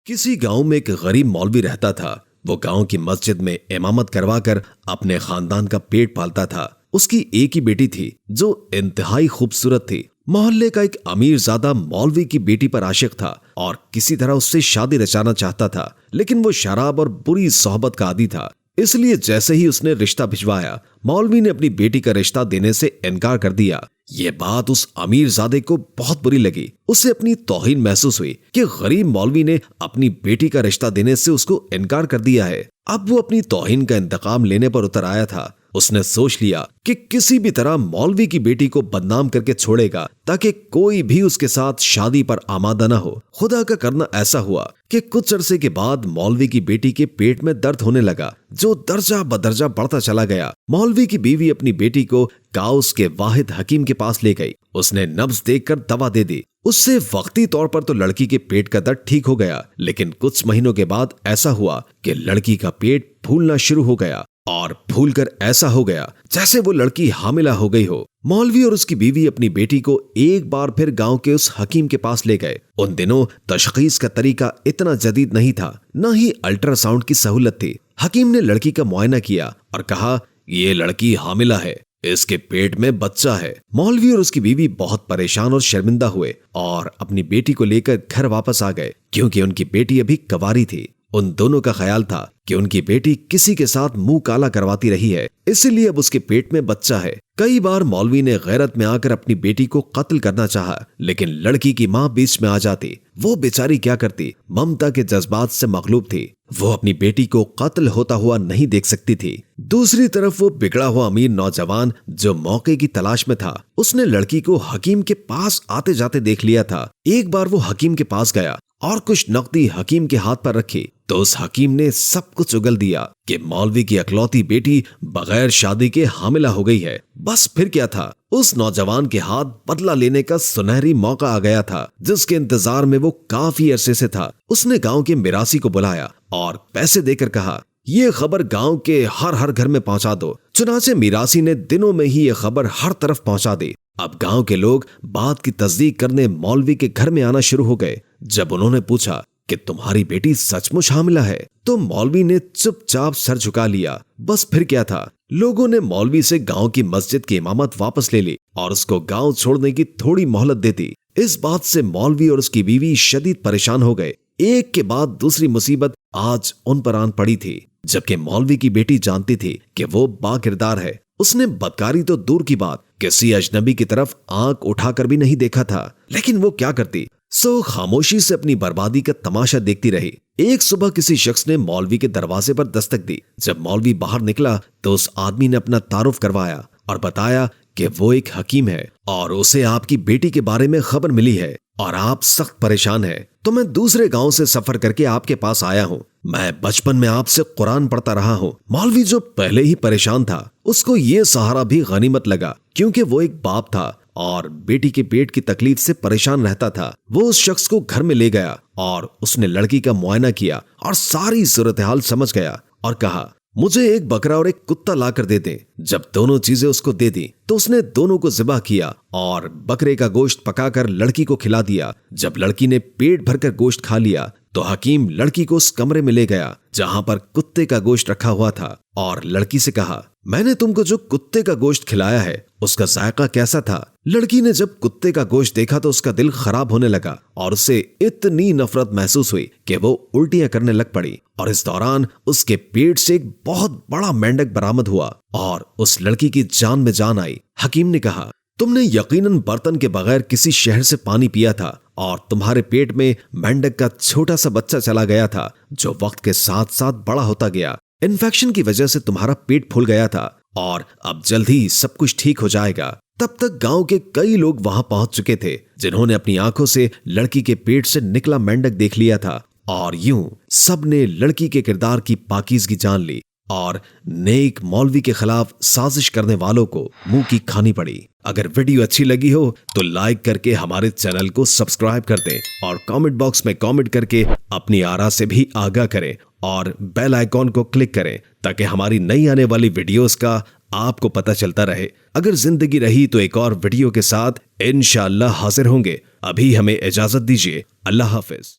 किसी गांव में एक गरीब मौलवी रहता था। वो गांव की मस्जिद में इमामत करवा कर अपने खानदान का पेट पालता था। उसकी एक ही बेटी थी जो इंतहाई खूबसूरत थी। मोहल्ले का एक अमीरजादा मौलवी की बेटी पर आशिक था और किसी तरह उससे शादी रचाना चाहता था, लेकिन वो शराब और बुरी सोहबत का आदी था। इसलिए जैसे ही उसने रिश्ता भिजवाया, मौलवी ने अपनी बेटी का रिश्ता देने से इनकार कर दिया। ये बात उस अमीरजादे को बहुत बुरी लगी। उसे अपनी तौहीन महसूस हुई कि गरीब मौलवी ने अपनी बेटी का रिश्ता देने से उसको इनकार कर दिया है। अब वो अपनी तौहीन का इंतकाम लेने पर उतर आया था। उसने सोच लिया कि किसी भी तरह मौलवी की बेटी को बदनाम करके छोड़ेगा ताकि कोई भी उसके साथ शादी पर आमादा न हो। खुदा का करना ऐसा हुआ कि कुछ अरसे के बाद मौलवी की बेटी के पेट में दर्द होने लगा, जो दर्जा बदर्जा बढ़ता चला गया। मौलवी की बीवी अपनी बेटी को गाउस के वाहिद हकीम के पास ले गई। उसने नब्ज देखकर दवा दे दी। उससे वक्ती तौर पर तो लड़की के पेट का दर्द ठीक हो गया, लेकिन कुछ महीनों के बाद ऐसा हुआ कि लड़की का पेट फूलना शुरू हो गया और फूलकर ऐसा हो गया जैसे वो लड़की हामिला हो गई हो। मौलवी और उसकी बीवी अपनी बेटी को एक बार फिर गांव के उस हकीम के पास ले गए। उन दिनों तशखीस का तरीका इतना जदीद नहीं था, न ही अल्ट्रासाउंड की सहूलत थी। हकीम ने लड़की का मुआयना किया और कहा, ये लड़की हामिला है, इसके पेट में बच्चा है। मौलवी और उसकी बीवी बहुत परेशान और शर्मिंदा हुए और अपनी बेटी को लेकर घर वापस आ गए, क्योंकि उनकी बेटी अभी कवारी थी। उन दोनों का ख्याल था कि उनकी बेटी किसी के साथ मुंह काला करवाती रही है, इसलिए अब उसके पेट में बच्चा है। कई बार मौलवी ने गैरत में आकर अपनी बेटी को कत्ल करना चाहा, लेकिन लड़की की मां बीच में आ जाती। वो बेचारी क्या करती, ममता के जज्बात से मगलूब थी। वो अपनी बेटी को कत्ल होता हुआ नहीं देख सकती थी। दूसरी तरफ वो बिगड़ा हुआ अमीर नौजवान जो मौके की तलाश में था, उसने लड़की को हकीम के पास आते जाते देख लिया था। एक बार वो हकीम के पास गया और कुछ नकदी हकीम के हाथ पर रखी तो उस हकीम ने सब कुछ उगल दिया कि मौलवी की अकलौती बेटी बगैर शादी के हामिला हो गई है। बस फिर क्या था, उस नौजवान के हाथ बदला लेने का सुनहरी मौका आ गया था, जिसके इंतजार में वो काफी अरसे से था। उसने गांव के मिरासी को बुलाया और पैसे देकर कहा, ये खबर गांव के हर घर में पहुंचा दो। चुनाचे मिरासी ने दिनों में ही ये खबर हर तरफ पहुंचा दी। अब गांव के लोग बात की तस्दीक करने मौलवी के घर में आना शुरू हो गए। जब उन्होंने पूछा कि तुम्हारी बेटी सचमुच हामिला है, तो मौलवी ने चुपचाप सर झुका लिया। बस फिर क्या था, लोगों ने मौलवी से गांव की मस्जिद की इमामत वापस ले ली और उसको गांव छोड़ने की थोड़ी मोहलत दे दी। इस बात से मौलवी और उसकी बीवी शदीद परेशान हो गए। एक के बाद दूसरी मुसीबत आज उन पर आन पड़ी थी। जबकि मौलवी की बेटी जानती थी कि वो बाकिरदार है, उसने बदकारी तो दूर की बात, किसी अजनबी की तरफ आंख उठाकर भी नहीं देखा था। लेकिन वो क्या करती, सो खामोशी से अपनी बर्बादी का तमाशा देखती रही। एक सुबह किसी शख्स ने मौलवी के दरवाजे पर दस्तक दी। जब मौलवी बाहर निकला तो उस आदमी ने अपना तारुफ करवाया और बताया कि वो एक हकीम है और उसे आपकी बेटी के बारे में खबर मिली है और आप सख्त परेशान हैं, तो मैं दूसरे गांव से सफर करके आपके पास आया हूँ। मैं बचपन में आपसे कुरान पढ़ता रहा हूँ। मौलवी जो पहले ही परेशान था, उसको ये सहारा भी गनीमत लगा, क्योंकि वो एक बाप था और बेटी के पेट की तकलीफ से परेशान रहता था। वो उस शख्स को घर में ले गया और उसने लड़की का मुआयना किया और सारी सूरत हाल समझ गया और कहा, मुझे एक बकरा और एक कुत्ता लाकर दे दें। जब दोनों चीजें उसको दे दी तो उसने दोनों को ज़िबा किया और बकरे का गोश्त पकाकर लड़की को खिला दिया। जब लड़की ने पेट भरकर गोश्त खा लिया तो हकीम लड़की को उस कमरे में ले गया जहां पर कुत्ते का गोश्त रखा हुआ था और लड़की से कहा, मैंने तुमको जो कुत्ते का गोश्त खिलाया है उसका जायका कैसा था? लड़की ने जब कुत्ते का गोश्त देखा तो उसका दिल खराब होने लगा और उसे इतनी नफरत महसूस हुई कि वो उल्टियां करने लग पड़ी। और इस दौरान उसके पेट से एक बहुत बड़ा मेंढक बरामद हुआ और उस लड़की की जान में जान आई। हकीम ने कहा, तुमने यकीनन बर्तन के बगैर किसी शहर से पानी पिया था और तुम्हारे पेट में मेंढक का छोटा सा बच्चा चला गया था, जो वक्त के साथ साथ बड़ा होता गया। इन्फेक्शन की वजह से तुम्हारा पेट फूल गया था और अब जल्द ही सब कुछ ठीक हो जाएगा। तब तक गांव के कई लोग वहां पहुंच चुके थे, जिन्होंने अपनी आंखों से लड़की के पेट से निकला मेंढक देख लिया था और यूं सबने लड़की के किरदार की पाकीज़गी जान ली और नेक मौलवी के खिलाफ साजिश करने वालों को मुंह की खानी पड़ी। अगर वीडियो अच्छी लगी हो तो लाइक करके हमारे चैनल को सब्सक्राइब कर दें और कमेंट बॉक्स में कमेंट करके अपनी आरा से भी आगाह करें और बेल आइकॉन को क्लिक करें ताकि हमारी नई आने वाली वीडियोस का आपको पता चलता रहे। अगर जिंदगी रही तो एक और वीडियो के साथ इंशाअल्लाह हाजिर होंगे। अभी हमें इजाजत दीजिए। अल्लाह हाफिज।